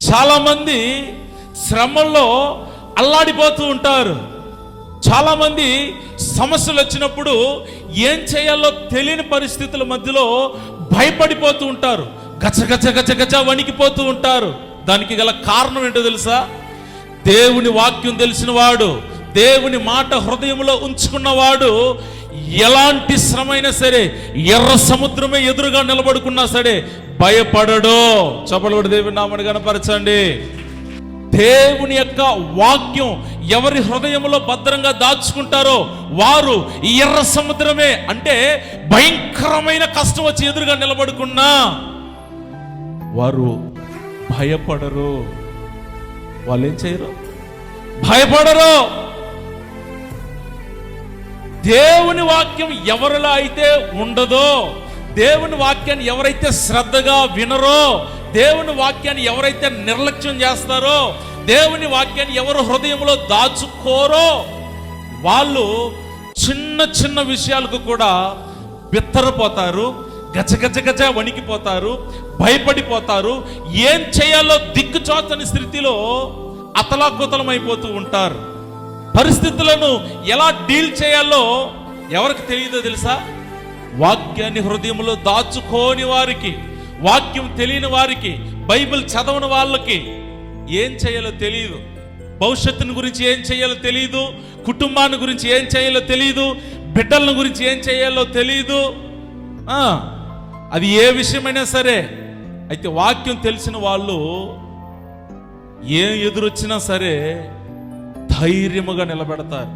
చాలామంది శ్రమల్లో అల్లాడిపోతూ ఉంటారు. చాలామంది సమస్యలు వచ్చినప్పుడు ఏం చేయాలో తెలియని పరిస్థితుల మధ్యలో భయపడిపోతూ ఉంటారు. గచ వణికిపోతూ ఉంటారు. దానికి గల కారణం ఏంటో తెలుసా? దేవుని వాక్యం తెలిసిన వాడు, దేవుని మాట హృదయంలో ఉంచుకున్నవాడు ఎలాంటి శ్రమైనా సరే, ఎర్ర సముద్రమే ఎదురుగా నిలబడుకున్నా సరే భయపడడు. చపలబడి దేవుని నామమును గణపరచండి. దేవుని యొక్క వాక్యం ఎవరి హృదయంలో భద్రంగా దాచుకుంటారో వారు ఈ ఎర్ర సముద్రమే, అంటే భయంకరమైన కష్టం వచ్చి ఎదురుగా నిలబడుకున్నా వారు భయపడరు. వాళ్ళు ఏం చేయరు? భయపడరు. దేవుని వాక్యం ఎవరిలో అయితే ఉండదో, దేవుని వాక్యాన్ని ఎవరైతే శ్రద్ధగా వినరో, దేవుని వాక్యాన్ని ఎవరైతే నిర్లక్ష్యం చేస్తారో, దేవుని వాక్యాన్ని ఎవరు హృదయంలో దాచుకోరో వాళ్ళు చిన్న చిన్న విషయాలకు కూడా బిత్తరపోతారు, గజ వణికిపోతారు, భయపడిపోతారు. ఏం చేయాలో దిక్కుచోచని స్థితిలో అతలాకుతలమైపోతూ ఉంటారు. పరిస్థితులను ఎలా డీల్ చేయాలో ఎవరికి తెలియదో తెలుసా? వాక్యాన్ని హృదయంలో దాచుకోని వారికి, వాక్యం తెలియని వారికి, బైబిల్ చదవని వాళ్ళకి ఏం చేయాలో తెలియదు. భవిష్యత్తుని గురించి ఏం చేయాలో తెలియదు, కుటుంబాన్ని గురించి ఏం చేయాలో తెలియదు, బిడ్డల గురించి ఏం చేయాలో తెలియదు. అది ఏ విషయమైనా సరే. అయితే వాక్యం తెలిసిన వాళ్ళు ఏం ఎదురొచ్చినా సరే ధైర్యముగా నిలబెడతారు.